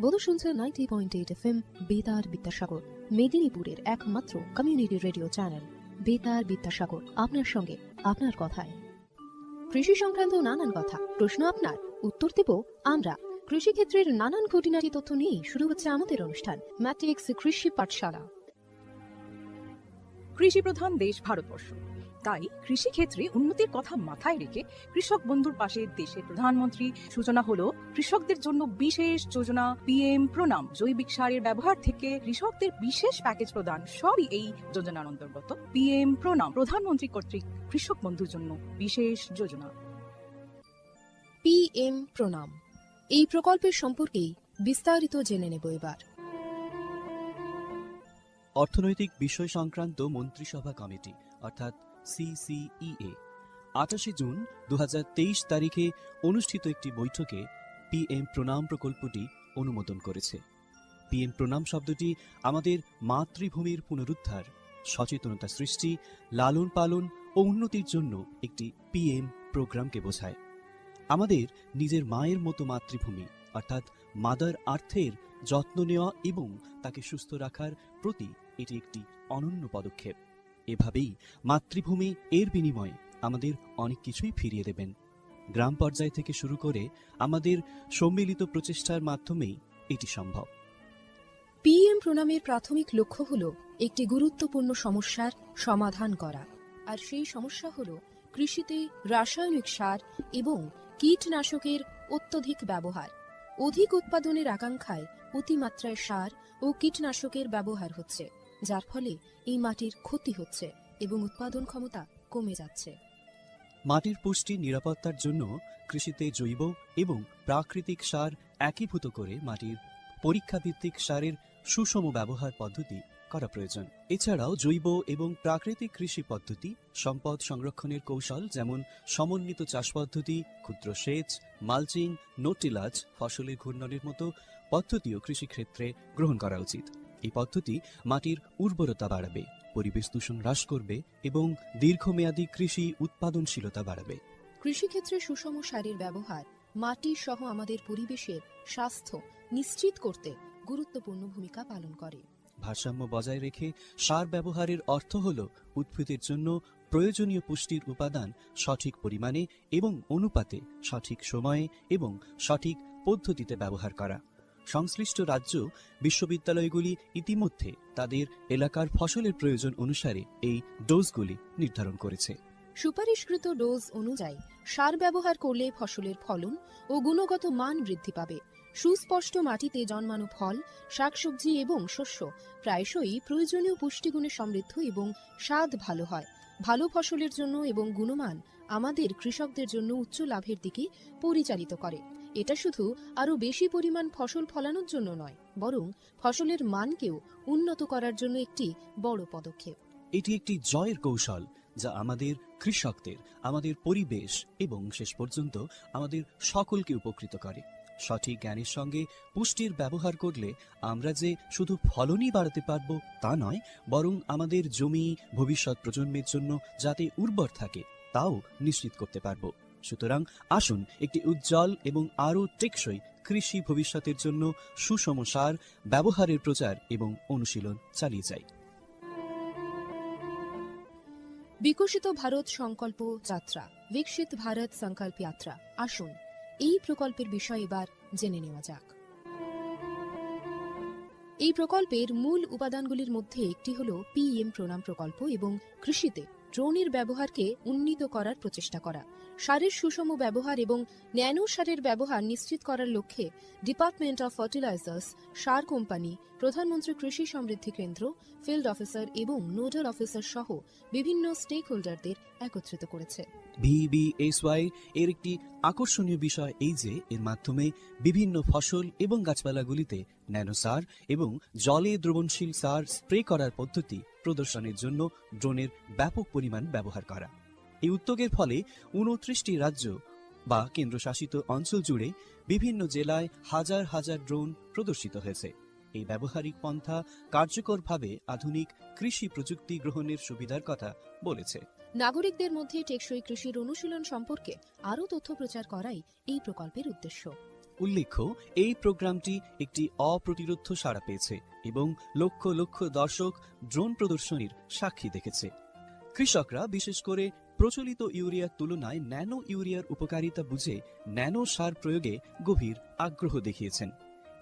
বোধ শুনছে 90.8 FM বেতার বিদ্যাসাগর, মেদিনীপুরের একমাত্র কমিউনিটি রেডিও চ্যানেল বেতার বিদ্যাসাগর। আপনার সঙ্গে, আপনার কথায়। কৃষি সংক্রান্ত নানান কথা, প্রশ্ন আপনার, উত্তর দেব আমরা। কৃষিক্ষেত্রের নানান খুঁটিনাটি তথ্য নিয়ে শুরু হচ্ছে আমাদের অনুষ্ঠান ম্যাট্রিক্স কৃষি পাঠশালা। কৃষি প্রধান দেশ ভারতবর্ষ, তাই কৃষি ক্ষেত্রে উন্নতির কথা মাথায় রেখে কৃষক বন্ধুর পাশে দেশের প্রধানমন্ত্রী সূচনা হলো কৃষকদের জন্য বিশেষ যোজনা PM প্রণাম। জৈবিক সারের ব্যবহার থেকে কৃষকদের বিশেষ প্যাকেজ প্রদান, সবই এই যোজনার অন্তর্গত। PM প্রণাম প্রধানমন্ত্রী কর্তৃক কৃষক বন্ধুর জন্য বিশেষ যোজনা। PM প্রণাম, এই প্রকল্পের সম্পর্কেই বিস্তারিত জেনে নেব এবার। অর্থনৈতিক বিষয় সংক্রান্ত মন্ত্রিসভা কমিটি অর্থাৎ CCEA 28 জুন 2023 তারিখে অনুষ্ঠিত একটি বৈঠকে PM প্রণাম প্রকল্পটি অনুমোদন করেছে। PM প্রণাম শব্দটি আমাদের মাতৃভূমির পুনরুদ্ধার, সচেতনতা সৃষ্টি, লালন পালন ও উন্নতির জন্য একটি PM প্রোগ্রামকে বোঝায়। আমাদের নিজের মায়ের মতো মাতৃভূমি অর্থাৎ মাদার আর্থের যত্ন নেওয়া এবং তাকে সুস্থ রাখার প্রতি এটি একটি অনন্য পদক্ষেপ। এভাবেই মাতৃভূমি এর বিনিময়ে আমাদের অনেক কিছুই ফিরিয়ে দেবেন। গ্রাম পর্যায় থেকে শুরু করে আমাদের সম্মিলিত প্রচেষ্টার মাধ্যমেই এটি সম্ভব। PM প্রণামের প্রাথমিক লক্ষ্য হল একটি গুরুত্বপূর্ণ সমস্যার সমাধান করা, আর সেই সমস্যা হল কৃষিতে রাসায়নিক সার এবং কীটনাশকের অত্যধিক ব্যবহার। অধিক উৎপাদনের আকাঙ্ক্ষায় অতিমাত্রায় সার ও কীটনাশকের ব্যবহার হচ্ছে, যার ফলে এই মাটির ক্ষতি হচ্ছে এবং উৎপাদন ক্ষমতা কমে যাচ্ছে। মাটির পুষ্টি নিরাপত্তার জন্য কৃষিতে জৈব এবং প্রাকৃতিক সার একীভূত করে মাটির পরীক্ষাভিত্তিক সারের সুষম ব্যবহার পদ্ধতি করা প্রয়োজন। এছাড়াও জৈব এবং প্রাকৃতিক কৃষি পদ্ধতি, সম্পদ সংরক্ষণের কৌশল যেমন সমন্বিত চাষ পদ্ধতি, ক্ষুদ্র সেচ, মালচিং, নো-টিলাজ, ফসলের ঘূর্ণনের মতো পদ্ধতিও কৃষিক্ষেত্রে গ্রহণ করা উচিত। এই পদ্ধতি মাটির উর্বরতা বাড়াবে, পরিবেশ দূষণ হ্রাস করবে এবং দীর্ঘমেয়াদী কৃষি উৎপাদনশীলতা বাড়াবে। কৃষিক্ষেত্রে সুষম সারের ব্যবহার মাটি সহ আমাদের পরিবেশের স্বাস্থ্য নিশ্চিত করতে গুরুত্বপূর্ণ ভূমিকা পালন করে। ভারসাম্য বজায় রেখে সার ব্যবহারের অর্থ হল উদ্ভিদের জন্য প্রয়োজনীয় পুষ্টির উপাদান সঠিক পরিমাণে এবং অনুপাতে, সঠিক সময়ে এবং সঠিক পদ্ধতিতে ব্যবহার করা। সংশ্লিষ্ট রাজ্য বিশ্ববিদ্যালয়গুলি ইতিমধ্যে তাদের এলাকার ফসলের প্রয়োজন অনুসারে এই ডোজগুলি নির্ধারণ করেছে। সুপারিশকৃত ডোজ অনুযায়ী সার ব্যবহার করলে ফসলের ফলন ও গুণগত মান বৃদ্ধি পাবে। সুস্পষ্ট মাটিতে জন্মানো ফল, শাকসবজি এবং শস্য প্রায়শই প্রয়োজনীয় পুষ্টিগুণে সমৃদ্ধ এবং স্বাদ ভালো হয়। ভালো ফসলের জন্য এবং গুণমান আমাদের কৃষকদের জন্য উচ্চ লাভের দিকে পরিচালিত করে। এটা শুধু আরও বেশি পরিমাণ ফসল ফলানোর জন্য নয়, বরং ফসলের মানকেও উন্নত করার জন্য একটি বড় পদক্ষেপ। এটি একটি জয়ের কৌশল যা আমাদের কৃষকদের, আমাদের পরিবেশ এবং শেষ পর্যন্ত আমাদের সকলকে উপকৃত করে। সঠিক জ্ঞানের সঙ্গে পুষ্টির ব্যবহার করলে আমরা যে শুধু ফলনই বাড়াতে পারব তা নয়, বরং আমাদের জমি ভবিষ্যৎ প্রজন্মের জন্য যাতে উর্বর থাকে তাও নিশ্চিত করতে পারব। সুতরাং আসুন একটি উজ্জ্বল এবং আরও টেকসই কৃষি ভবিষ্যতের জন্য সুষম সার ব্যবহারের প্রচার এবং অনুশীলন চালিয়ে যাই। বিকশিত ভারত সংকল্প যাত্রা, বিকশিত ভারত সংকল্প যাত্রা। আসুন এই প্রকল্পের বিষয়ে এবার জেনে নেওয়া যাক। এই প্রকল্পের মূল উপাদানগুলির মধ্যে একটি হল PM প্রণাম প্রকল্প এবং কৃষিতে ড্রোনের ব্যবহারকে উন্নীত করার প্রচেষ্টা করা। সারের সুষম ব্যবহার এবং ন্যানো সারের ব্যবহার নিশ্চিত করার লক্ষ্যে department of fertilisers, sir company, প্রধানমন্ত্রী কৃষি সমৃদ্ধি কেন্দ্র, ফিল্ড অফিসার এবং নোডাল অফিসার সহ বিভিন্ন স্টেক হোল্ডারদের একত্রিত করেছে। VBSY এর একটি আকর্ষণীয় বিষয় এই যে এর মাধ্যমে বিভিন্ন ফসল এবং গাছপালাগুলিতে ন্যানো সার এবং জলে দ্রবণশীল সার স্প্রে করার পদ্ধতি প্রদর্শনের জন্য ড্রোনের ব্যাপক পরিমাণ ব্যবহার করা। এই উদ্যোগের ফলে 29টি রাজ্য বা কেন্দ্রশাসিত অঞ্চল জুড়ে বিভিন্ন জেলায় হাজার হাজার ড্রোন প্রদর্শিত হয়েছে। এই ব্যবহারিক পন্থা কার্যকরভাবে আধুনিক কৃষি প্রযুক্তি গ্রহণের সুবিধার কথা বলেছে। নাগরিকদের মধ্যে টেকসই কৃষির অনুশীলন সম্পর্কে আরও তথ্য প্রচার করাই এই প্রকল্পের উদ্দেশ্য। উল্লেখ্য, এই প্রোগ্রামটি একটি অপ্রতিরোধ্য সাড়া পেয়েছে এবং লক্ষ লক্ষ দর্শক ড্রোন প্রদর্শনীর সাক্ষী দেখেছে। কৃষকরা বিশেষ করে প্রচলিত ইউরিয়ার তুলনায় ন্যানো ইউরিয়ার উপকারিতা বুঝে ন্যানো সার প্রয়োগে গভীর আগ্রহ দেখিয়েছেন।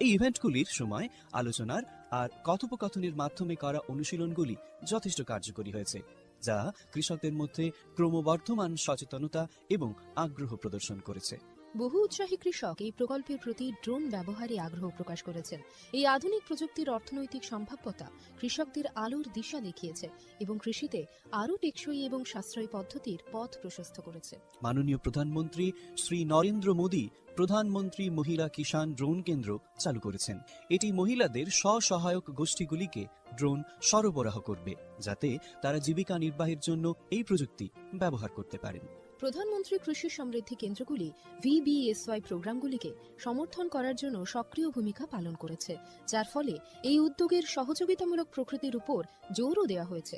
এই ইভেন্টগুলির সময় আলোচনার আর কথোপকথনের মাধ্যমে করা অনুশীলনগুলি যথেষ্ট কার্যকরী হয়েছে, যা কৃষকদের মধ্যে ক্রমবর্ধমান সচেতনতা এবং আগ্রহ প্রদর্শন করেছে। বহু উৎসাহী কৃষক এই প্রকল্পের প্রতি ড্রোন ব্যবহারে আগ্রহ প্রকাশ করেছেন। এই আধুনিক প্রযুক্তির অর্থনৈতিক সম্ভাব্যতা কৃষকদের আলোর দিশা দেখিয়েছে এবং কৃষিতে আরও টেকসই এবং সাশ্রয়ী পদ্ধতির পথ প্রশস্ত করেছে। মাননীয় প্রধানমন্ত্রী শ্রী নরেন্দ্র মোদী প্রধানমন্ত্রী মহিলা কিষাণ ড্রোন কেন্দ্র চালু করেছেন। এটি মহিলাদের স্বসহায়ক গোষ্ঠীগুলিকে ড্রোন সরবরাহ করবে, যাতে তারা জীবিকা নির্বাহের জন্য এই প্রযুক্তি ব্যবহার করতে পারেন। প্রধানমন্ত্রী কৃষি সমৃদ্ধি কেন্দ্রগুলি VBSY প্রোগ্রামগুলিকে সমর্থন করার জন্য সক্রিয় ভূমিকা পালন করেছে, যার ফলে এই উদ্যোগের সহযোগিতামূলক প্রকৃতির উপর জোরও দেওয়া হয়েছে।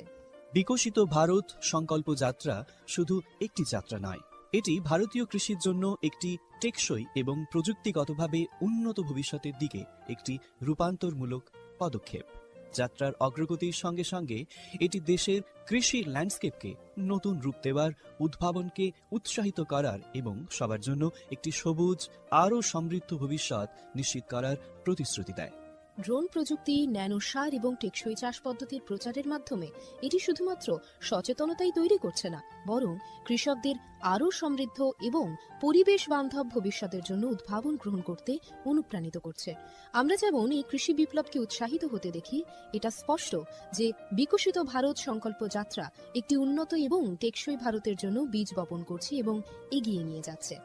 বিকশিত ভারত সংকল্প যাত্রা শুধু একটি যাত্রা নয়, এটি ভারতীয় কৃষির জন্য একটি টেকসই এবং প্রযুক্তিগতভাবে উন্নত ভবিষ্যতের দিকে একটি রূপান্তরমূলক পদক্ষেপ। যাত্রার অগ্রগতির সঙ্গে সঙ্গে এটি দেশের কৃষি ল্যান্ডস্কেপকে নতুন রূপ দেওয়ার, উদ্ভাবনকে উৎসাহিত করার এবং সবার জন্য একটি সবুজ আরও সমৃদ্ধ ভবিষ্যৎ নিশ্চিত করার প্রতিশ্রুতি দেয়। ড্রোন প্রযুক্তি, ন্যানো সার এবং টেকসই চাষ পদ্ধতির প্রচারের মাধ্যমে এটি শুধুমাত্র সচেতনতাই তৈরি করছে না, বরং কৃষকদের আরও সমৃদ্ধ এবং পরিবেশ বান্ধব ভবিষ্যতের জন্য উদ্ভাবন গ্রহণ করতে অনুপ্রাণিত করছে। আমরা যেমন এই কৃষি বিপ্লবকে উৎসাহিত হতে দেখি, এটা স্পষ্ট যে বিকশিত ভারত সংকল্প যাত্রা একটি উন্নত এবং টেকসই ভারতের জন্য বীজ বপন করছে এবং এগিয়ে নিয়ে যাচ্ছে।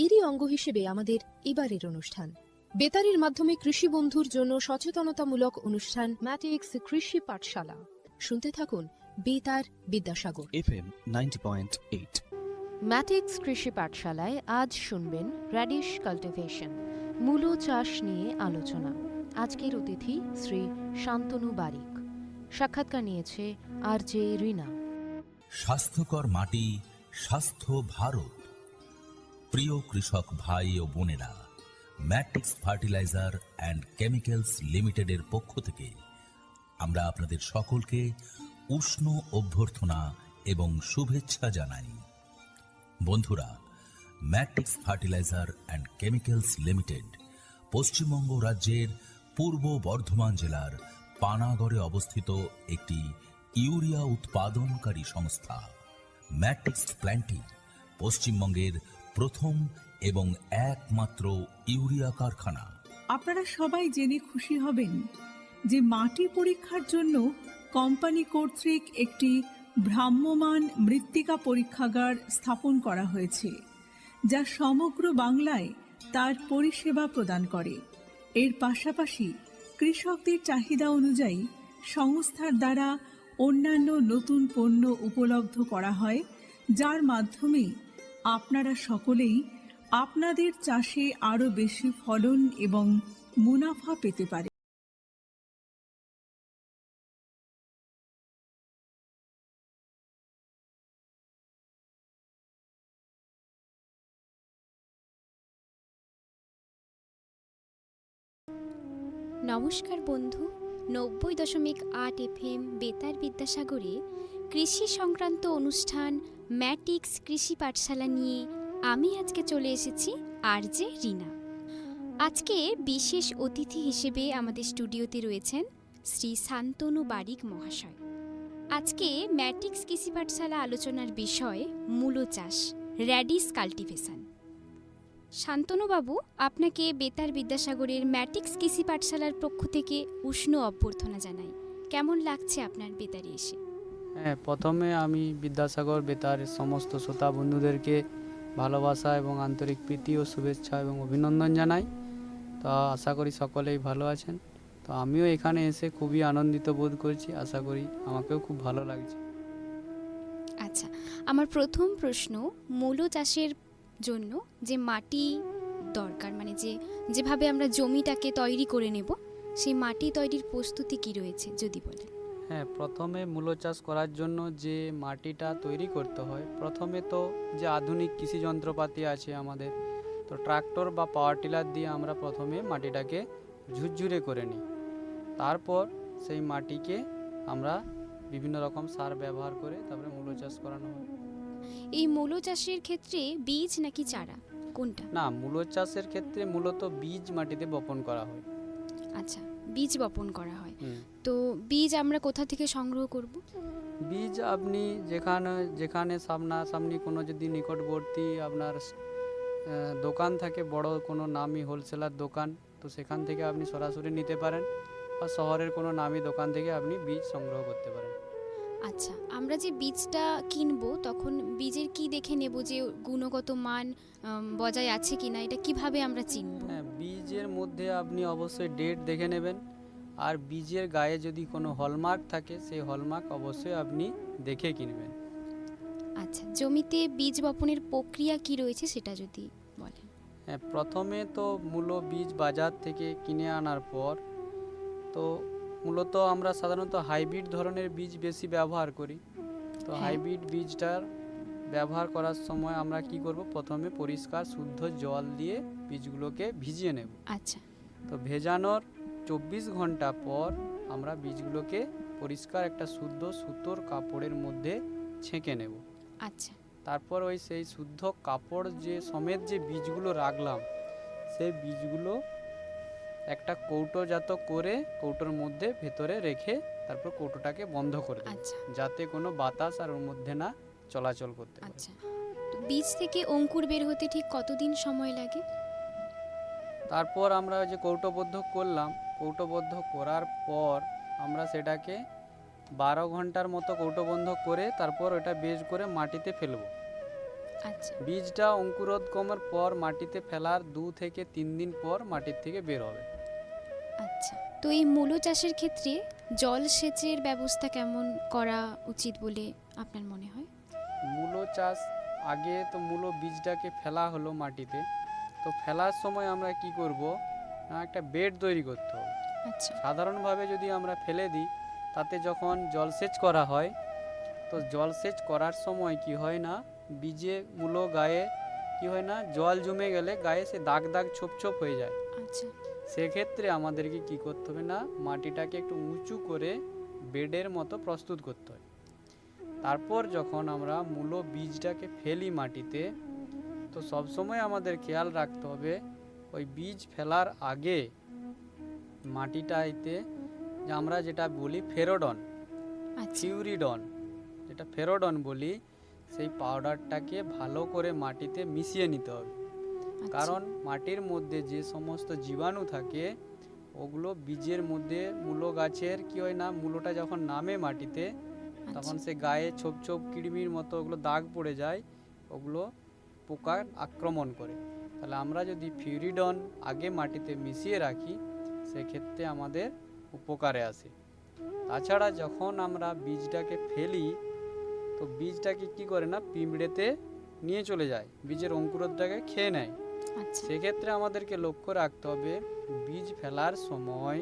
এরই অঙ্গ হিসেবে আমাদের এবারের অনুষ্ঠান বেতারের মাধ্যমে কৃষি বন্ধুর জন্য সচেতনতামূলক অনুষ্ঠান ম্যাটিক্স কৃষি পাঠশালা। শুনতে থাকুন বেতার বিদ্যাসাগর FM 90.8। ম্যাটিক্স কৃষি পাঠশালায় আজ শুনবেন র্যাডিশ কাল্টিভেশন, মূলো চাষ নিয়ে আলোচনা। আজকের অতিথি শ্রী শান্তনু বারিক। সাক্ষাৎকার নিয়েছে RJ রিনা। স্বাস্থ্যকর মাটি, স্বাস্থ্য ভারত। প্রিয় কৃষক ভাই ও বোনেরা, ম্যাট্রিক্স ফার্টিলাইজার অ্যান্ড কেমিক্যালস লিমিটেডের পক্ষ থেকে আমরা আপনাদের সকলকে উষ্ণ অভ্যর্থনা এবং শুভেচ্ছা জানাই। বন্ধুরা, matrix fertiliser and chemicals limited Paschimbanga রাজ্যের পূর্ব বর্ধমান জেলার পানাগড়ে অবস্থিত একটি ইউরিয়া উৎপাদনকারী সংস্থা। ম্যাট্রিক্স প্ল্যান্টটি পশ্চিমবঙ্গের প্রথম এবং একমাত্র ইউরিয়া কারখানা। আপনারা সবাই জেনে খুশি হবেন যে মাটি পরীক্ষার জন্য কোম্পানি কর্তৃক একটি ভ্রাম্যমাণ মৃত্তিকা পরীক্ষাগার স্থাপন করা হয়েছে, যা সমগ্র বাংলায় তার পরিষেবা প্রদান করে। এর পাশাপাশি কৃষকদের চাহিদা অনুযায়ী সংস্থার দ্বারা অন্যান্য নতুন পণ্য উপলব্ধ করা হয়, যার মাধ্যমে আপনারা সকলেই আপনাদের চাষে আরও বেশি ফলন এবং মুনাফা পেতে পারে। নমস্কার বন্ধু, 90.8 FM বেতার বিদ্যাসাগরে কৃষি সংক্রান্ত অনুষ্ঠান ম্যাটিক্স কৃষি পাঠশালা নিয়ে আমি আজকে চলে এসেছি RJ রিনা। আজকে বিশেষ অতিথি হিসেবে আমাদের স্টুডিওতে রয়েছেন শ্রী শান্তনু বারিক মহাশয়। আজকে ম্যাটিক্স কৃষি পাঠশালা আলোচনার বিষয় মূলো চাষ, র্যাডিশ কাল্টিভেশন। শান্তনুবাবু, আপনাকে বেতার বিদ্যাসাগরের ম্যাটিক্স কৃষি পাঠশালার পক্ষ থেকে উষ্ণ অভ্যর্থনা জানাই। কেমন লাগছে আপনার বেতারে এসে? হ্যাঁ, প্রথমে আমি বিদ্যাসাগর বেতারের সমস্ত শ্রোতা বন্ধুদেরকে ভালোবাসা এবং আন্তরিক প্রীতি ও শুভেচ্ছা এবং অভিনন্দন জানাই। তো আশা করি সকলেই ভালো আছেন। তো আমিও এখানে এসে খুবই আনন্দিত বোধ করছি, আশা করি আমাকেও খুব ভালো লাগছে। আচ্ছা, আমার প্রথম প্রশ্ন, মূলো চাষের জন্য যে মাটি দরকার, মানে যেভাবে আমরা জমিটাকে তৈরি করে নেব, সেই মাটি তৈরির প্রস্তুতি কি রয়েছে যদি বলেন। হ্যাঁ, প্রথমে মূলো চাষ করার জন্য যে মাটিটা তৈরি করতে হয়, প্রথমে তো যে আধুনিক কৃষি যন্ত্রপাতি আছে আমাদের, তো ট্রাক্টর বা পাওয়ার টিলার দিয়ে আমরা প্রথমে মাটিটাকে ঝুরঝুরে করে নিই। তারপর সেই মাটিকে আমরা বিভিন্ন রকম সার ব্যবহার করে তারপরে মূলো চাষ করানো হয়। এই মূলো চাষের ক্ষেত্রে বীজ নাকি চারা কোনটা? না, মূলো চাষের ক্ষেত্রে মূলত বীজ মাটিতে বপন করা হয়। আচ্ছা, বীজ বপন করা হয়। হুম। তো বীজ আমরা কোথা থেকে সংগ্রহ করব? বীজ আপনি যেখানে সামনাসামনি কোনো যদি নিকটবর্তী আপনার দোকান থাকে, বড় কোনো নামি হোলসেলার দোকান, তো সেখান থেকে আপনি সরাসরি নিতে পারেন, বা শহরের কোনো নামি দোকান থেকে আপনি বীজ সংগ্রহ করতে পারেন। আচ্ছা, আমরা যে বীজটা কিনবো তখন বীজের কি দেখে নেব যে গুণগত মান বজায় আছে কিনা, এটা কিভাবে আমরা চিনব? হ্যাঁ, বীজের মধ্যে আপনি অবশ্যই ডেট দেখে নেবেন, আর বীজের গায়ে যদি কোনো হলমার্ক থাকে সেই হলমার্ক অবশ্যই আপনি দেখে কিনবেন। আচ্ছা, জমিতে বীজ বপনের প্রক্রিয়া কি রয়েছে সেটা যদি বলেন। হ্যাঁ, প্রথমে তো মূলো বীজ বাজার থেকে কিনে আনার পর, তো মূলত আমরা সাধারণত হাইব্রিড ধরনের বীজ বেশি ব্যবহার করি। তো হ্যাঁ। হাইব্রিড বীজটার ব্যবহার করার সময় আমরা কি করব, প্রথমে পরিষ্কার শুদ্ধ জল দিয়ে বীজগুলোকে ভিজিয়ে নেব। আচ্ছা, তো ভেজানোর 24 ঘন্টা পর আমরা বীজগুলোকে পরিষ্কার একটা শুদ্ধ সুতোর কাপড়ের মধ্যে ছেঁকে নেব। আচ্ছা, তারপর সেই শুদ্ধ কাপড় যে সমেত যে বীজগুলো রাখলাম, সেই বীজগুলো একটা কৌটোজাত করে কৌটোর মধ্যে ভেতরে রেখে তারপর কৌটোটাকে বন্ধ করে দেব, আচ্ছা, যাতে কোনো বাতাস আর ওর মধ্যে না চলাচল করতে পারে। আচ্ছা। তো বীজ থেকে অঙ্কুর বের হতে ঠিক কতদিন সময় লাগে? তারপর আমরা যে কৌটোবদ্ধ করলাম, কৌটোবদ্ধ করার পর আমরা সেটাকে 12 ঘন্টার মতো কৌটোবন্ধ করে তারপর ওটা বের করে মাটিতে ফেলব। আচ্ছা, বীজটা অঙ্কুরোদ্গমের পর মাটিতে ফেলার 2 থেকে 3 দিন পর মাটির থেকে বের হবে। আচ্ছা। তো এই মূলো চাষের ক্ষেত্রে জল সেচের ব্যবস্থা কেমন করা উচিত বলে আপনার মনে হয়? মূলো চাষ আগে তো মূলো বীজটাকে ফেলা হলো মাটিতে, তো ফেলার সময় আমরা কি করব, একটা বেড তৈরি করতে হবে। আচ্ছা, সাধারণভাবে যদি আমরা ফেলে দিই, তাতে যখন জলসেচ করা হয়, তো জলসেচ করার সময় কি হয় না, বীজে মূলো গায়ে কি হয় না, জল জমে গেলে গায়ে সে দাগ দাগ ছোপ ছোপ হয়ে যায়। আচ্ছা, সেক্ষেত্রে আমাদেরকে কি করতে হবে না, মাটিটাকে একটু উঁচু করে বেডের মতো প্রস্তুত করতে হয়। তারপর যখন আমরা মূলো বীজটাকে ফেলি মাটিতে, তো সবসময় আমাদের খেয়াল রাখতে হবে ওই বীজ ফেলার আগে মাটিটাতে যে আমরা যেটা বলি ফেরোডন, আচ্ছা, ফিউরিডন, যেটা ফেরোডন বলি, সেই পাউডারটাকে ভালো করে মাটিতে মিশিয়ে নিতে হবে। আচ্ছা, কারণ মাটির মধ্যে যে সমস্ত জীবাণু থাকে ওগুলো বীজের মধ্যে, মূলো গাছের কি হয় না, মূলোটা যখন নামে মাটিতে তখন সে গায়ে ছোপ ছোপ কিড়মির মতো ওগুলো দাগ পড়ে যায়, ওগুলো পোকা আক্রমণ করে। তাহলে আমরা যদি ফিউরিডন আগে মাটিতে মিশিয়ে রাখি, সেক্ষেত্রে আমাদের উপকারে আসে। তাছাড়া যখন আমরা বীজটাকে ফেলি, তো বীজটাকে কি করে না, পিঁপড়েতে নিয়ে চলে যায়, বীজের অঙ্কুরোদ্গমটাকে খেয়ে নেয়। আচ্ছা, সেক্ষেত্রে আমাদেরকে লক্ষ্য রাখতে হবে বীজ ফেলার সময়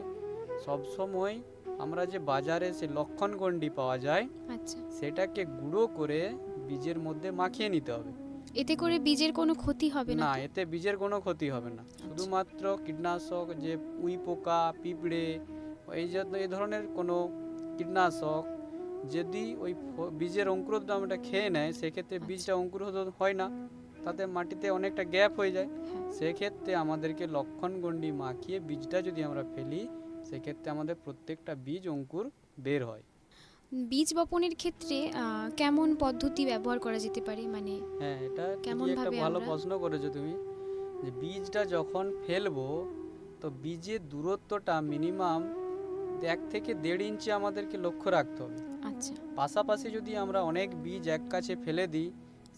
সব সময় আমরা যে বাজারে সে লক্ষণ গণ্ডি পাওয়া যায়, আচ্ছা। সেটাকে গুঁড়ো করে বীজের মধ্যে মাখিয়ে নিতে হবে। এতে করে বীজের কোনো ক্ষতি হবে না না, তো? এতে বীজের কোনো ক্ষতি হবে না। শুধুমাত্র কীটনাশক, যে উই পোকা, পিঁপড়ে, এই ধরনের কোনো কীটনাশক যদি ওই বীজের অঙ্কুরোদ্গমটা খেয়ে নেয়, সেক্ষেত্রে বীজটা অঙ্কুরোদ্গম হয় না, তাতে মাটিতে অনেকটা গ্যাপ হয়ে যায়। হ্যাঁ। সেক্ষেত্রে আমাদেরকে লক্ষণ গণ্ডি মাখিয়ে বীজটা যদি আমরা ফেলি, সেক্ষেত্রে আমাদের প্রত্যেকটা বীজ অঙ্কুর বের হয়। বীজ বপনের ক্ষেত্রে কেমন পদ্ধতি ব্যবহার করা যেতে পারে, মানে হ্যাঁ, এটা কেমন একটা ভাবে ভালো আমরা- প্রশ্ন করেছো তুমি, যে বীজটা যখন ফেলবো, তো বীজের দূরত্বটা মিনিমাম 1 থেকে 1.5 ইঞ্চি আমাদেরকে লক্ষ্য রাখতে হবে। আচ্ছা, পাশাপাশি যদি আমরা অনেক বীজ এক কাছে ফেলে দিই,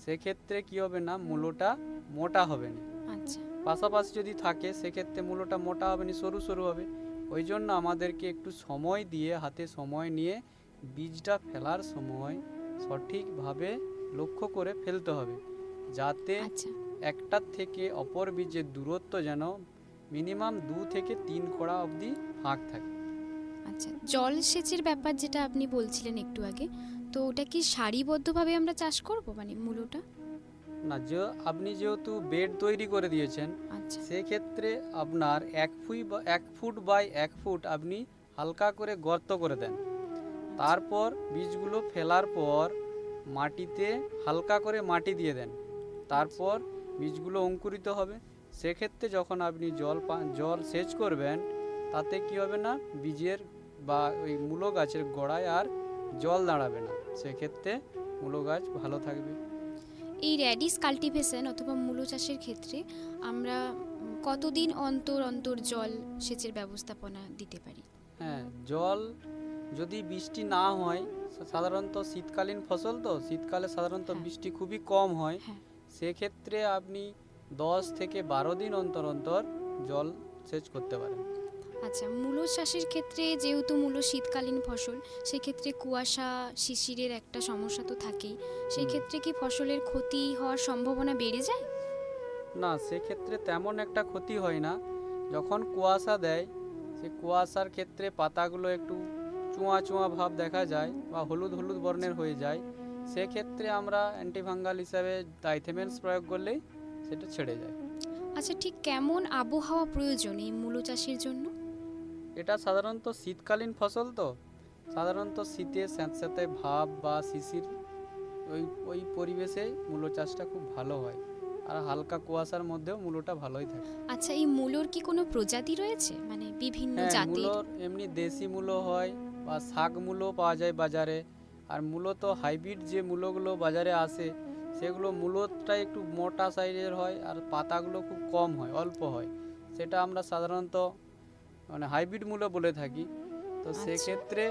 সেক্ষেত্রে কি হবে না, মূলোটা মোটা হবে না। আচ্ছা, পাশাপাশি যদি থাকে সেক্ষেত্রে মূলোটা মোটা হবে না, সরু সরু হবে। ওই জন্য আমাদেরকে একটু সময় দিয়ে, হাতে সময় নিয়ে বীজটা ফেলার সময় সঠিকভাবে লক্ষ্য করে ফেলতে হবে, যাতে আচ্ছা, একটার থেকে অপর বীজের দূরত্ব যেন মিনিমাম 2 থেকে 3 কড়া অবধি ফাঁক থাকে। আচ্ছা। জল সেচের ব্যাপার যেটা আপনি বলছিলেন একটু আগে, তো ওটা কি সারিবদ্ধভাবে আমরা চাষ করব, মানে মূলোটা? না, যে আপনি যেহেতু বেড তৈরি করে দিয়েছেন, আচ্ছা সেক্ষেত্রে আপনার 1 ফুট বাই 1 ফুট আপনি হালকা করে গর্ত করে দেন। তারপর বীজগুলো ফেলার পর মাটিতে হালকা করে মাটি দিয়ে দেন। তারপর বীজগুলো অঙ্কুরিত হবে। সেক্ষেত্রে যখন আপনি জল সেচ করবেন, তাতে কি হবে না, বীজের বা ওই মূলো গাছের গোড়ায় আর জল দাঁড়াবে না। সেক্ষেত্রে মূলো গাছ ভালো থাকবে। এই র্যাডিশ কাল্টিভেশন অথবা মূলো চাষের ক্ষেত্রে আমরা কতদিন অন্তর অন্তর জল সেচের ব্যবস্থাপনা দিতে পারি? হ্যাঁ, জল যদি বৃষ্টি না হয়, সাধারণত শীতকালীন ফসল তো শীতকালে সাধারণত হ্যাঁ। বৃষ্টি খুবই কম হয়, হ্যাঁ। সেক্ষেত্রে আপনি 10 থেকে 12 দিন অন্তর অন্তর জল সেচ করতে পারেন। আচ্ছা, মূলো চাষের ক্ষেত্রে যেহেতু মূলো শীতকালীন ফসল, সেক্ষেত্রে কুয়াশা শিশিরের একটা সমস্যা তো থাকেই। সেই ক্ষেত্রে কি ফসলের ক্ষতি হওয়ার সম্ভাবনা বেড়ে যায়? না, সেক্ষেত্রে তেমন একটা ক্ষতি হয় না। যখন কুয়াশা দেয়, সে কুয়াশার ক্ষেত্রে পাতাগুলো একটু চুয়া চুয়া ভাব দেখা যায় বা হলুদ হলুদ বর্ণের হয়ে যায়। সেক্ষেত্রে আমরা অ্যান্টিফাঙ্গাল হিসাবে ডাইথেমেন্স প্রয়োগ করলেই সেটা ছেড়ে যায়। আচ্ছা, ঠিক কেমন আবহাওয়া প্রয়োজন এই মূলো চাষের জন্য? এটা সাধারণত শীতকালীন ফসল তো সাধারণত শীতে স্যাঁতস্যাঁতে ভাব বা শিশির ওই পরিবেশে মূলো চাষটা খুব ভালো হয়, আর হালকা কুয়াশার মধ্যেও মূলোটা ভালোই থাকে। আচ্ছা, এই মূলোর কি কোনো প্রজাতি রয়েছে, মানে বিভিন্ন হ্যাঁ, জাতের? মূলোর এমনি দেশি মূলো হয় বা শাক মূলো পাওয়া যায় বাজারে। আর মূলত হাইব্রিড যে মূলোগুলো বাজারে আসে, সেগুলো মূলোটা একটু মোটা সাইজের হয় আর পাতাগুলো খুব কম হয়, অল্প হয়। সেটা আমরা সাধারণত মানে হাইব্রিড মূলো বলে থাকি। তো আচ্ছা। সেক্ষেত্রে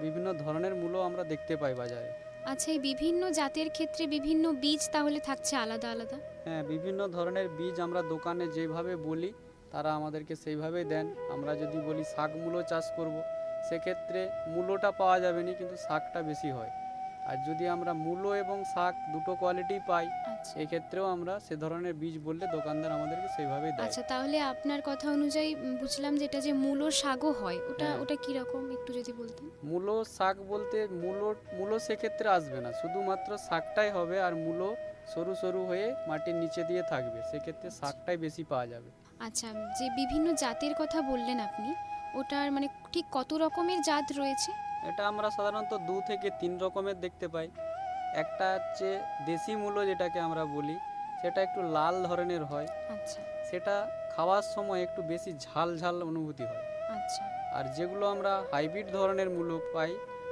বিভিন্ন ধরনের মূলো আমরা দেখতে পাই বাজারে। আচ্ছা, এই বিভিন্ন জাতের ক্ষেত্রে বিভিন্ন বীজ তাহলে থাকছে আলাদা আলাদা? হ্যাঁ, বিভিন্ন ধরনের বীজ আমরা দোকানে যেভাবে বলি তারা আমাদেরকে সেইভাবেই দেন। আমরা যদি বলি শাক মূলো চাষ করব, সেক্ষেত্রে মূলোটা পাওয়া যাবে না, কিন্তু শাকটা বেশি হয়। আর যদি আমরা মূলো এবং শাক দুটো কোয়ালিটি পাই, আচ্ছা এক্ষেত্রেও আমরা সে ধরনের বীজ বললে দোকানদার আমাদেরকে সেইভাবেই দেয়। আচ্ছা, তাহলে আপনার কথা অনুযায়ী বুঝলাম যেটা যে মূলো শাকও হয়, ওটা হ্যাঁ। ওটা কিরকম একটু যদি বলতেন। মূলো শাক বলতে মূলো সেক্ষেত্রে আসবে না, শুধুমাত্র শাকটাই হবে। আর মূলো সরু সরু হয়ে মাটির নিচে দিয়ে থাকবে, সেক্ষেত্রে শাকটাই বেশি পাওয়া যাবে। আচ্ছা, যে বিভিন্ন জাতের কথা বললেন আপনি, ওটার মানে ঠিক কত রকমের জাত রয়েছে? এটা আমরা সাধারণত 2 থেকে 3 রকমের দেখতে পাই। একটা হচ্ছে দেশি মূলো, যেটাকে আমরা বলি, সেটা একটু লাল ধরনের হয়। আচ্ছা সেটা খাওয়ার সময় একটু বেশি ঝাল ঝাল অনুভূতি হয়। আচ্ছা আর যেগুলো আমরা হাইব্রিড ধরনের মূলো পাই,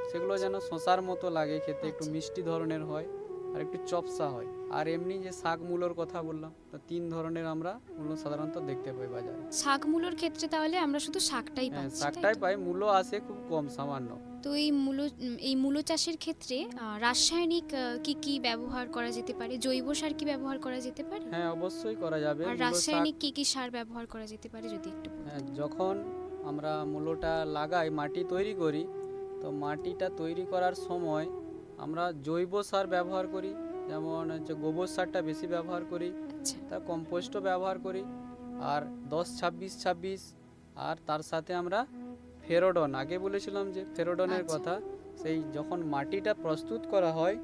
সেগুলো যেন শসার মতো লাগে খেতে, একটু আচ্ছা। মিষ্টি ধরনের হয় আর একটু চপসা হয়। আর এমনি যে শাক মূলোর কথা বললাম, তো 3 ধরনের আমরা মূলো সাধারণত দেখতে পাই বাজারে। শাক মূলোর ক্ষেত্রে তাহলে আমরা শুধু শাকটাই হ্যাঁ, পাচ্ছি, তাই শাকটাই তো? পাই, মূলো আসে খুব কম, সামান্য। তো এই মূলো চাষের ক্ষেত্রে রাসায়নিক কি কি ব্যবহার করা যেতে পারে? জৈব সার কি ব্যবহার করা যেতে পারে? হ্যাঁ, অবশ্যই করা যাবে। আর মূলো শাক, রাসায়নিক কি কি সার ব্যবহার করা যেতে পারে যদি একটু বলতেন? হ্যাঁ, যখন আমরা মূলোটা লাগাই, মাটি তৈরি করি, তো মাটিটা তৈরি করার সময় আমরা জৈব সার ব্যবহার করি। যেমন হচ্ছে গোবর সারটা বেশি ব্যবহার করি, আচ্ছা তা কম্পোস্টও ব্যবহার করি। আর 10-26-26, আর তার সাথে আমরা ফেরোডন, আগে বলেছিলাম যে ফেরোডনের আচ্ছা। কথা, সেই যখন মাটিটা প্রস্তুত করা হয়,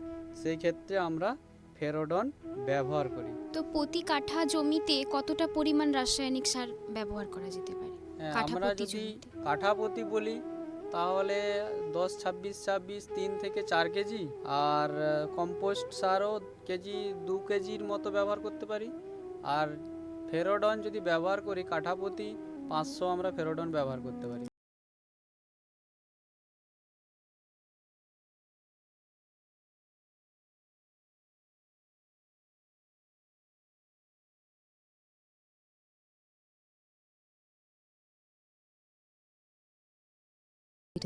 সেই ক্ষেত্রে আমরা ফেরোডন ব্যবহার করি। তো প্রতি কাঠা জমিতে কতটা পরিমাণ রাসায়নিক সার ব্যবহার করা যেতে পারে? হ্যাঁ, কাঠা আমরা প্রতি যদি জমিতে? কাঠাপতি বলি, তাহলে 10-26-26 3 থেকে 4 কেজি। আর কম্পোস্ট সারও কেজি 2 কেজির মতো ব্যবহার করতে পারি। আর ফেরোডন যদি ব্যবহার করি, কাঠাপতি 500 আমরা ফেরোডন ব্যবহার করতে পারি।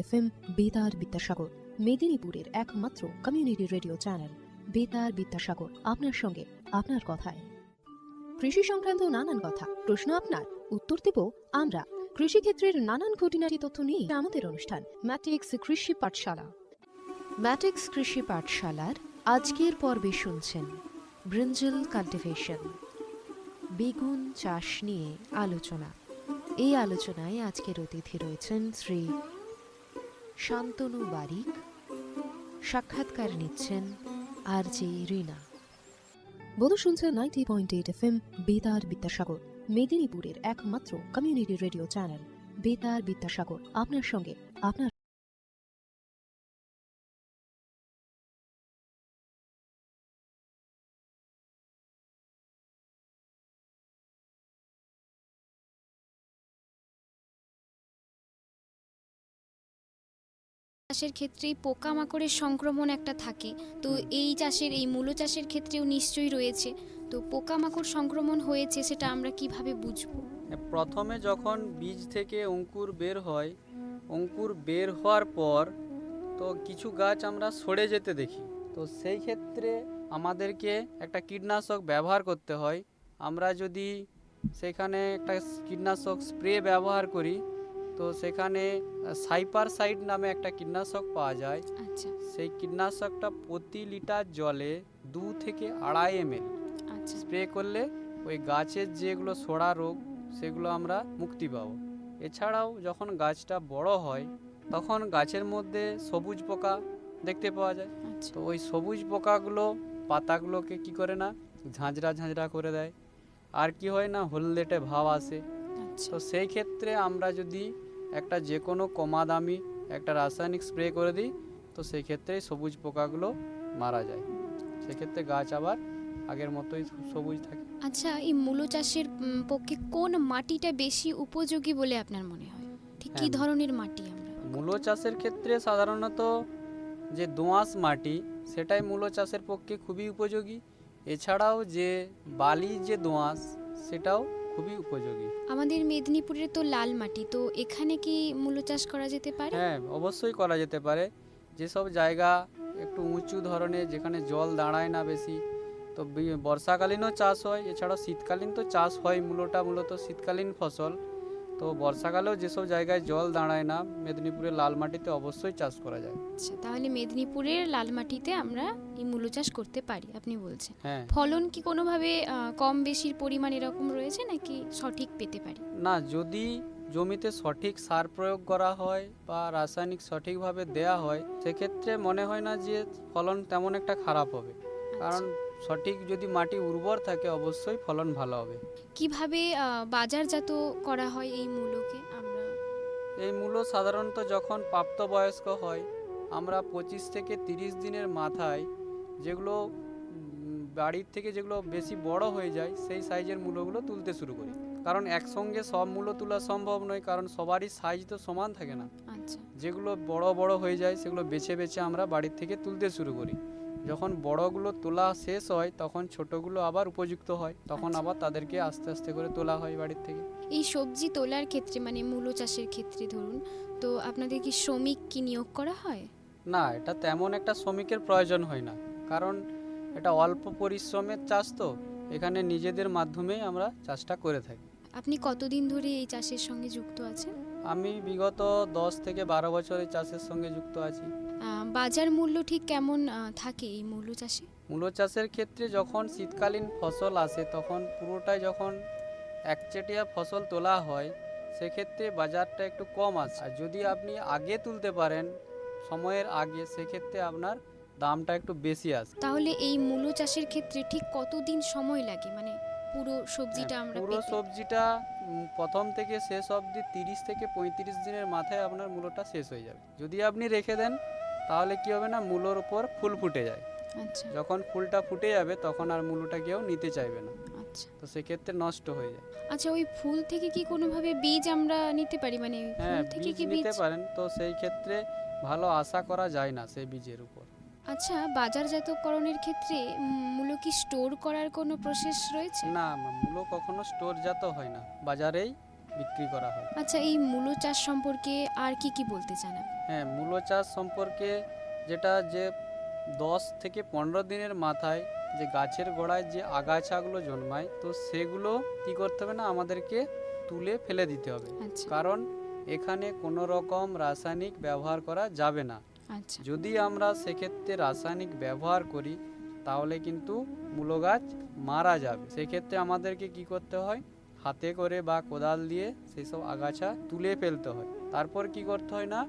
এফএম বেতার বিদ্যাসাগর, মেদিনীপুরের একমাত্র কমিউনিটি রেডিও চ্যানেল বেতার বিদ্যাসাগর, আপনার সঙ্গে আপনার কথায়। কৃষি সংক্রান্ত নানান কথা, প্রশ্ন আপনার, উত্তর দেব আমরা। কৃষিক্ষেত্রের নানান খুঁটিনাটি তথ্য নিয়ে আমাদের অনুষ্ঠান ম্যাটিক্স কৃষি পাঠশালা। ম্যাটিক্স কৃষি পাঠশালার আজকের পর্বে শুনছেন ব্রিঞ্জল কাল্টিভেশন, বেগুন চাষ নিয়ে আলোচনা। এই আলোচনায় আজকের অতিথি রয়েছেন শ্রী শান্তনু বারিক। সাক্ষাৎকার নিচ্ছেন আর জে রিনা। বধু শুনছে 90.8 FM বেতার বিদ্যাসাগর, মেদিনীপুরের একমাত্র কমিউনিটি রেডিও চ্যানেল বেতার বিদ্যাসাগর, আপনার সঙ্গে আপনার। চাষের ক্ষেত্রেই পোকামাকড়ের সংক্রমণ একটা থাকে, তো এই চাষের এই মূলো চাষের ক্ষেত্রেও নিশ্চয়ই রয়েছে। তো পোকামাকড় সংক্রমণ হয়েছে সেটা আমরা কিভাবে বুঝবো? প্রথমে যখন বীজ থেকে অঙ্কুর বের হয়, অঙ্কুর বের হওয়ার পর তো কিছু গাছ আমরা সরে যেতে দেখি, তো সেই ক্ষেত্রে আমাদেরকে একটা কীটনাশক ব্যবহার করতে হয়। আমরা যদি সেখানে একটা কীটনাশক স্প্রে ব্যবহার করি, তো সেখানে সাইপারসাইড নামে একটা কীটনাশক পাওয়া যায়। আচ্ছা সেই কীটনাশকটা প্রতি লিটার জলে 2 থেকে 2.5 ml আচ্ছা স্প্রে করলে ওই গাছের যেগুলো সোড়া রোগ সেগুলো আমরা মুক্তি পাবো। এছাড়াও যখন গাছটা বড় হয় তখন গাছের মধ্যে সবুজ পোকা দেখতে পাওয়া যায়, আচ্ছা তো ওই সবুজ পোকাগুলো পাতাগুলোকে কি করে না ঝাঁঝরা ঝাঁঝরা করে দেয়, আর কি হয় না হলদেটে ভাব আসে। আচ্ছা তো সেই ক্ষেত্রে আমরা যদি একটা যে কোনো কমা দামি একটা রাসায়নিক স্প্রে করে দিই, তো সেই ক্ষেত্রে সবুজ পোকাগুলো মারা যায়, সেক্ষেত্রে গাছ আবার আগের মতোই সবুজ থাকে। আচ্ছা, এই মূলো চাষের পক্ষে কোন মাটিটা বেশি উপযোগী বলে আপনার মনে হয়? ঠিক কি হ্যাঁ। ধরনের মাটি আমরা? মূলো চাষের ক্ষেত্রে সাধারণত যে দোআঁশ মাটি সেটাই মূলো চাষের পক্ষে খুবই উপযোগী। এছাড়াও যে বালি যে দোআঁশ সেটাও খুবই উপযোগী। আমাদের মেদিনীপুরের তো লাল মাটি, তো এখানে কি মূলো চাষ করা যেতে পারে? হ্যাঁ, অবশ্যই করা যেতে পারে। যেসব জায়গা একটু উঁচু ধরনের, যেখানে জল দাঁড়ায় না বেশি, তো বর্ষাকালীনও চাষ হয়, এছাড়াও শীতকালীন তো চাষ হয়। মূলত শীতকালীন ফসল, তো বর্ষাকালেও যেসব জায়গায় জল দাঁড়ায় না মেদিনীপুরের লাল মাটিতে অবশ্যই চাষ করা যায়। আচ্ছা, তাহলে মেদিনীপুরের লাল মাটিতে আমরা এই মূলো চাষ করতে পারি আপনি বলছেন। হ্যাঁ, ফলন কি কোনোভাবে কম বেশির পরিমাণ এরকম রয়েছে নাকি সঠিক পেতে পারি? না, যদি জমিতে সঠিক সার প্রয়োগ করা হয় বা রাসায়নিক সঠিকভাবে দেয়া হয়, সেক্ষেত্রে মনে হয় না যে ফলন তেমন একটা খারাপ হবে, কারণ সঠিক যদি মাটি উর্বর থাকে অবশ্যই ফলন ভালো হবে। কিভাবে বাজারজাত করা হয় এই মূলোকে আমরা? এই মূলো সাধারণত যখন প্রাপ্তবয়স্ক হয়, আমরা 25 থেকে 30 দিনের মাথায় যেগুলো বাড়ির থেকে যেগুলো বেশি বড় হয়ে যায় সেই সাইজের মূলোগুলো তুলতে শুরু করি, কারণ একসঙ্গে সব মূলো তোলা সম্ভব নয়, কারণ সবারই সাইজ তো সমান থাকে না। আচ্ছা যেগুলো বড় বড় হয়ে যায় সেগুলো বেছে বেছে আমরা বাড়ির থেকে তুলতে শুরু করি। যখন বড়গুলো তোলা শেষ হয় তখন ছোটগুলো আবার উপযুক্ত হয়, তখন আচ্ছা। আবার তাদেরকে আস্তে আস্তে করে তোলা হয় বাড়ির থেকে। এই সবজি তোলার ক্ষেত্রে মানে মূলো চাষের ক্ষেত্রে ধরুন, তো আপনাদের কি শ্রমিক কি নিয়োগ করা হয়? না, এটা তেমন একটা শ্রমিকের প্রয়োজন হয় না, কারণ এটা অল্প পরিশ্রমের চাষ, তো এখানে নিজেদের মাধ্যমেই আমরা চাষটা করে থাকি। আপনি কতদিন ধরে এই চাষের সঙ্গে যুক্ত আছেন? আমি বিগত 10 থেকে 12 বছর এই চাষের সঙ্গে যুক্ত আছি। বাজার মূল্য ঠিক কেমন থাকে এই মূলো চাষে? মূলো চাষের ক্ষেত্রে যখন শীতকালীন ফসল আসে তখন পুরোটাই যখন একচেটিয়া ফসল তোলা হয়, সেক্ষেত্রে বাজারটা একটু কম আসে। আর যদি আপনি আগে তুলতে পারেন সময়ের আগে, সেক্ষেত্রে আপনার দামটা একটু বেশি আসে। তাহলে এই মূলো চাষের ক্ষেত্রে ঠিক কতদিন সময় লাগে, মানে পুরো সবজিটা আমরা পুরো পেতে? সবজিটা প্রথম থেকে শেষ অবধি 30 থেকে 35 দিনের মাথায় আপনার মূলোটা শেষ হয়ে যাবে। যদি আপনি রেখে দেন তাহলে কি হবে না, মূলোর উপর ফুল ফুটে যায়। আচ্ছা যখন ফুলটা ফুটে যাবে তখন আর মূলোটা কেউ নিতে চাইবে না, আচ্ছা তো সেক্ষেত্রে নষ্ট হয়ে যায়। আচ্ছা, ওই ফুল থেকে কি কোনোভাবে বীজ আমরা নিতে পারি, মানে হ্যাঁ, ফুল থেকে বীজ কি নিতে বীজ? পারেন, তো সেই ক্ষেত্রে ভালো আশা করা যায় না সেই বীজের উপর। আচ্ছা, বাজারজাতকরণের ক্ষেত্রে মূলো কি স্টোর করার কোনো প্রসেস রয়েছে? না, মূলো কখনো স্টোরজাত হয় না, বাজারেই বিক্রি করা হয়। আচ্ছা, এই মূলো চাষ সম্পর্কে আর কি কি বলতে চান আপনি? হ্যাঁ, মূলো চাষ সম্পর্কে যেটা যে 10 থেকে 15 দিনের মাথায় যে গাছের গোড়ায় যে আগাছাগুলো জন্মায়, তো সেগুলো কি করতে হবে না, আমাদেরকে তুলে ফেলে দিতে হবে, আচ্ছা কারণ এখানে কোনো রকম রাসায়নিক ব্যবহার করা যাবে না। আচ্ছা যদি আমরা সেক্ষেত্রে রাসায়নিক ব্যবহার করি তাহলে কিন্তু মূলো গাছ মারা যাবে। সেক্ষেত্রে আমাদেরকে কি করতে হয়, হাতে করে বা কোদাল দিয়ে সেই সব আগাছা তুলে ফেলতে হয়। তারপর কি করতে হয় না,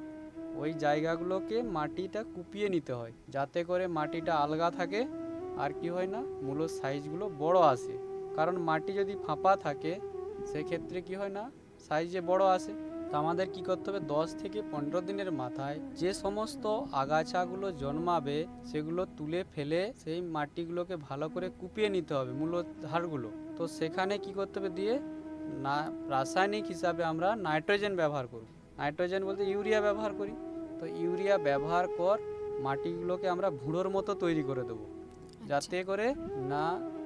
ওই জায়গাগুলোকে মাটিটা কুপিয়ে নিতে হয়, যাতে করে মাটিটা আলগা থাকে আর কি হয় না, মূলোর সাইজগুলো বড় আসে। কারণ মাটি যদি ফাঁপা থাকে সেক্ষেত্রে কি হয় না, সাইজে বড় আসে। তো আমাদের কি করতে হবে, 10 থেকে 15 দিনের মাথায় যে সমস্ত আগাছাগুলো জন্মাবে সেগুলো তুলে ফেলে সেই মাটিগুলোকে ভালো করে কুপিয়ে নিতে হবে, মূলর ধারগুলো। তো সেখানে কি করতে হবে, দিয়ে না রাসায়নিক হিসাবে আমরা নাইট্রোজেন ব্যবহার করব। নাইট্রোজেন বলতে ইউরিয়া ব্যবহার করি। তো ইউরিয়া ব্যবহার কর মাটিগুলোকে আমরা ভুঁড়োর মতো তৈরি করে দেবো, যাতে করে না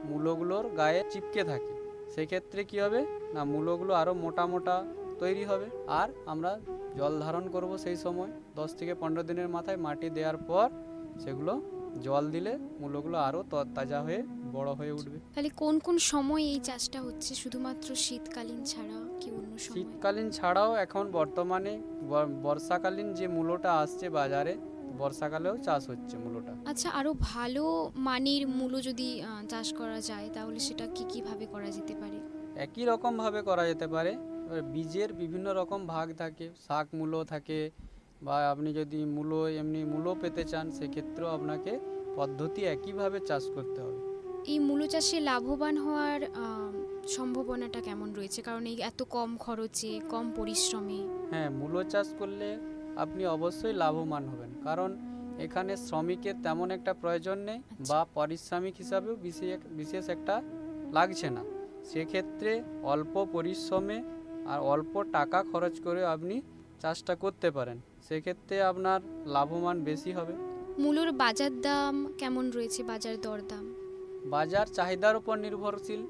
মূলগুলোর গায়ে চিপকে থাকে। সেক্ষেত্রে কি হবে না, মূলগুলো আরও মোটা মোটা তৈরি হবে। আর আমরা জল ধারণ করব সেই সময় 10 থেকে 15 দিনের মাথায় মাটি দেওয়ার পর সেগুলো জল দিলে মূলগুলো আরও তরতাজা হয়ে বড় হয়ে উঠবে। তাহলে কোন কোন সময় এই চাষটা হচ্ছে, শুধুমাত্র শীতকালীন ছাড়া কি অন্য সময়? শীতকালীন ছাড়াও এখন বর্তমানে বর্ষাকালীন যে মূলোটা আসছে বাজারে, বর্ষাকালেও চাষ হচ্ছে মূলোটা। আচ্ছা, আরো ভালো মানের মূলো যদি চাষ করা যায় তাহলে সেটা কিভাবে করা যেতে পারে? একই রকমভাবে করা যেতে পারে। এবার বীজের বিভিন্ন রকম ভাগ থাকে, শাক মূলো থাকে, বা আপনি যদি এমনি মূলো পেতে চান সেক্ষেত্রেও আপনাকে পদ্ধতি একইভাবে চাষ করতে হবে। এই মূলো চাষে লাভবান হওয়ার সম্ভাবনাটা কেমন রয়েছে, কারণ এই এত কম খরচে কম পরিশ্রমে? হ্যাঁ, মূলো চাষ করলে আপনি অবশ্যই লাভবান হবেন, কারণ এখানে শ্রমিকের তেমন একটা প্রয়োজন নেই বা পারিশ্রমিক হিসাবেও বিশেষ একটা লাগছে না। সেক্ষেত্রে অল্প পরিশ্রমে আর অল্প টাকা খরচ করে আপনি চাষটা করতে পারেন, সেক্ষেত্রে আপনার লাভবান বেশি হবে। মূলোর বাজার দাম কেমন রয়েছে, বাজার দরদাম? বাজার চাহিদার উপর নির্ভরশীল,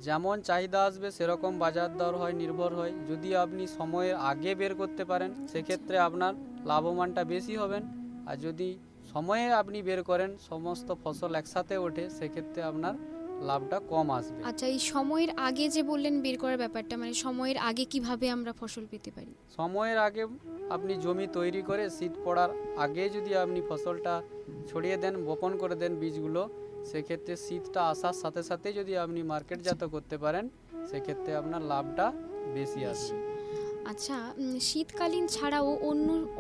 যেমন চাহিদা আসবে সেরকম বাজার দর নির্ভর হয়। যদি আপনি সময়ের আগে বের করতে পারেন সেক্ষেত্রে আপনার লাভবানটা বেশি হবেন, আর যদি সময়ে আপনি বের করেন সমস্ত ফসল একসাথে ওঠে সেক্ষেত্রে আপনার লাভটা কম আসবে। আচ্ছা, এই সময়ের আগে যে বললেন বের করার ব্যাপারটা, মানে সময়ের আগে কিভাবে আমরা ফসল পেতে পারি? সময়ের আগে আপনি জমি তৈরি করে শীত পড়ার আগে যদি আপনি ফসলটা ছড়িয়ে দেন, বপন করে দেন বীজগুলো, সেক্ষেত্রে শীতটা আসার সাথে সাথে যদি আপনি মার্কেটজাত করতে পারেন সেক্ষেত্রে আপনার লাভটা বেশি আসবে। আচ্ছা, শীতকালীন ছাড়াও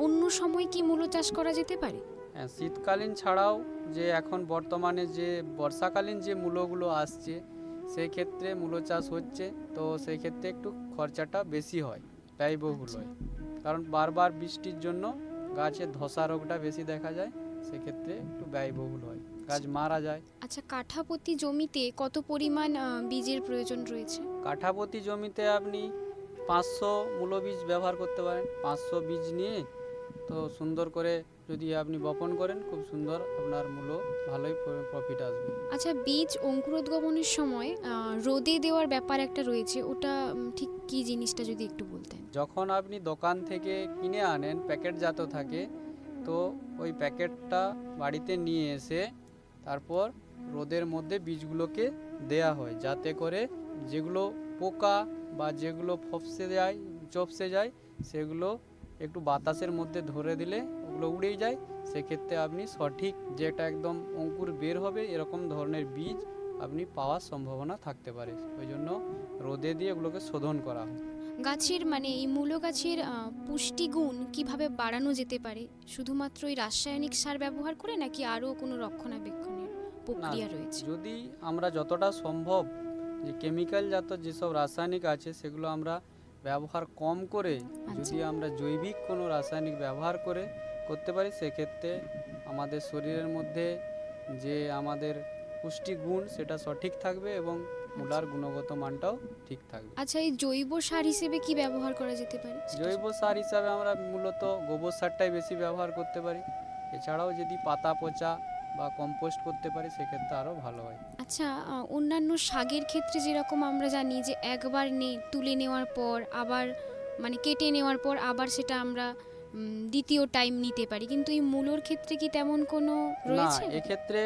অন্য সময় কি মূলো চাষ করা যেতে পারে? হ্যাঁ, শীতকালীন ছাড়াও যে এখন বর্তমানে যে বর্ষাকালীন যে মূলোগুলো আসছে সেই ক্ষেত্রে মূলো চাষ হচ্ছে। তো সেই ক্ষেত্রে একটু খরচাটা বেশি হয়, ব্যয়বহুল হয়, কারণ বারবার বৃষ্টির জন্য গাছের ধসা রোগটা বেশি দেখা যায়, সেক্ষেত্রে একটু ব্যয়বহুল হয়, গাছ মারা যায়। আচ্ছা, কাঠাপ্রতি জমিতে কত পরিমাণ বীজের প্রয়োজন রয়েছে? কাঠাপ্রতি জমিতে আপনি 500 মূলো বীজ ব্যবহার করতে পারেন। 500 বীজ নিয়ে তো সুন্দর করে যদি আপনি বপন করেন খুব সুন্দর আপনার মূলো ভালোই প্রফিট আসবে। আচ্ছা, বীজ অঙ্কুরোদ্গমনের সময় রোদে দেওয়ার ব্যাপার একটা রয়েছে, ওটা ঠিক কি জিনিসটা যদি একটু বলতেন? যখন আপনি দোকান থেকে কিনে আনেন প্যাকেটজাত থাকে, তো ওই প্যাকেটটা বাড়িতে নিয়ে এসে তারপর রোদের মধ্যে বীজগুলোকে দেয়া হয়, যাতে করে যেগুলো পোকা বা যেগুলো চপসে যায় সেগুলো একটু বাতাসের মধ্যে ধরে দিলে ওগুলো উড়েই যায়। সেক্ষেত্রে আপনি সঠিক যেটা একদম অঙ্কুর বের হবে এরকম ধরনের বীজ আপনি পাওয়ার সম্ভাবনা থাকতে পারে, ওই জন্য রোদে দিয়ে ওগুলোকে শোধন করা হয়। গাছের মানে এই মূলো গাছের পুষ্টিগুণ কিভাবে বাড়ানো যেতে পারে? শুধুমাত্র এই রাসায়নিক সার ব্যবহার করে, নাকি আরও কোনো রক্ষণাবেক্ষণের প্রক্রিয়া রয়েছে? যদি আমরা যতটা সম্ভব যে কেমিক্যালজাত যেসব রাসায়নিক আছে সেগুলো আমরা ব্যবহার কম করে যদি আমরা জৈবিক কোনো রাসায়নিক ব্যবহার করতে পারি সেক্ষেত্রে আমাদের শরীরের মধ্যে যে আমাদের পুষ্টিগুণ সেটা সঠিক থাকবে এবং মূলার গুণগত মানটাও ঠিক থাকবে। আচ্ছা, এই জৈব সার হিসেবে কি ব্যবহার করা যেতে পারে? জৈব সার হিসাবে আমরা মূলত গোবর সারটাই বেশি ব্যবহার করতে পারি। এছাড়াও যদি পাতা পচা বা কম্পোস্ট করতে পারি সেক্ষেত্রে আরও ভালো হয়। আচ্ছা, অন্যান্য শাকের ক্ষেত্রে যেরকম আমরা জানি যে একবার তুলে নেওয়ার পর আবার মানে কেটে নেওয়ার পর আবার সেটা আমরা দ্বিতীয় টাইম নিতে পারি, কিন্তু এই মূলোর ক্ষেত্রে কি তেমন কোনো রয়েছে? না, এক্ষেত্রে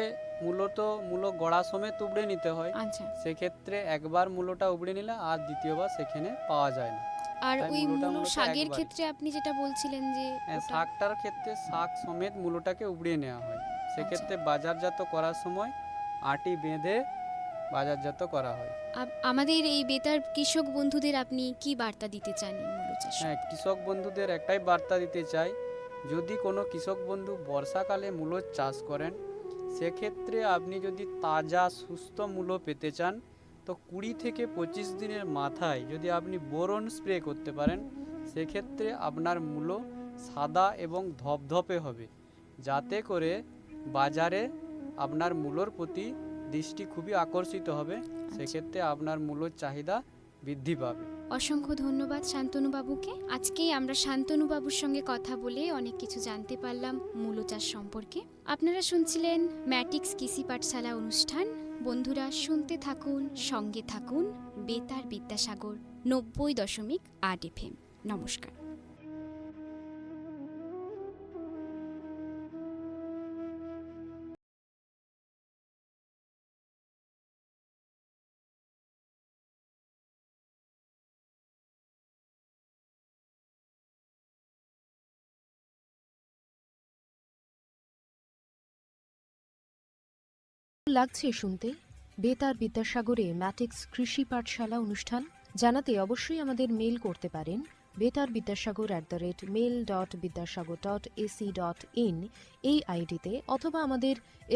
মূলো গড়া সমেত উবড়ে নিতে হয়। আচ্ছা, সেক্ষেত্রে একবার মূলোটা উবড়ে নিলে আর দ্বিতীয়বার সেখানে পাওয়া যায় না। আর তাই ওই মূলোটা মূলো মূলত শাকের একবারই। ক্ষেত্রে আপনি যেটা বলছিলেন যে শাকটার ক্ষেত্রে শাক সমেত মূলোটাকে উবড়িয়ে নেওয়া হয়, সেক্ষেত্রে বাজারজাত করার সময় আটি বেঁধে বাজারজাত করা হয়। আমাদের এই বেতার কৃষক বন্ধুদের আপনি কি বার্তা দিতে চান এই মূলো চাষে? হ্যাঁ, কৃষক বন্ধুদের একটাই বার্তা দিতে চাই, যদি কোনো কৃষক বন্ধু বর্ষাকালে মূলো চাষ করেন সেক্ষেত্রে আপনি যদি তাজা সুস্থ মূলো পেতে চান তো 20 থেকে 25 দিনের মাথায় যদি আপনি বোরন স্প্রে করতে পারেন, সেক্ষেত্রে আপনার মূলো সাদা এবং ধপধপে হবে, যাতে করে বাজারে আপনার মূলোর প্রতি দৃষ্টি খুবই আকর্ষিত হবে। সেক্ষেত্রে আপনার মূলোর চাহিদা বৃদ্ধি পাবে। অসংখ্য ধন্যবাদ শান্তনু বাবুকে। আজকেই আমরা শান্তনু বাবুর সঙ্গে কথা বলে অনেক কিছু জানতে পারলাম মূলো চাষ সম্পর্কে। আপনারা শুনছিলেন ম্যাটিক্স কৃষি পাঠশালা অনুষ্ঠান। বন্ধুরা শুনতে থাকুন, সঙ্গে থাকুন বেতার বিদ্যাসাগর 90.8 FM। নমস্কার। লাগছে শুনতে বেতার বিদ্যাসাগরে ম্যাটিক্স কৃষি পাঠশালা অনুষ্ঠান? জানাতে অবশ্যই আমাদের মেল করতে পারেন betarbidasagar@mail.bidyasagar.ac.in এই আইডিতে, অথবা আমাদের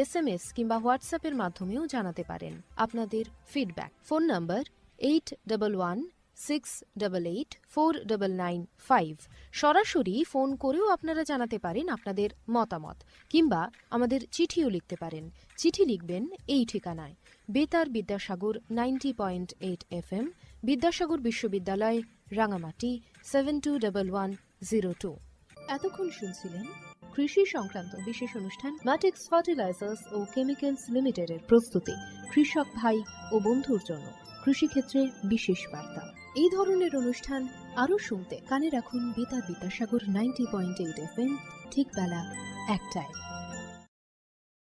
SMS কিংবা হোয়াটসঅ্যাপের মাধ্যমেও জানাতে পারেন আপনাদের ফিডব্যাক। Phone number 8111688495। সরাসরি ফোন করেও আপনারা জানাতে পারেন আপনাদের মতামত, কিংবা আমাদের চিঠিও লিখতে পারেন। চিঠি লিখবেন এই ঠিকানায়: বেতার বিদ্যাসাগর 90.8 FM, বিদ্যাসাগর বিশ্ববিদ্যালয়, রাঙামাটি 721102। এতক্ষণ শুনছিলেন কৃষি সংক্রান্ত বিশেষ অনুষ্ঠান ম্যাটিক্স ফার্টিলাইজার্স ও কেমিক্যালস লিমিটেডের প্রস্তুতি, কৃষক ভাই ও বন্ধুর জন্য কৃষিক্ষেত্রে বিশেষ বার্তা। এই ধরনের অনুষ্ঠান আরও শুনতে কানে রাখুন বেতার বিদ্যাসাগর 90.8 FM, ঠিক বেলা 1টায়।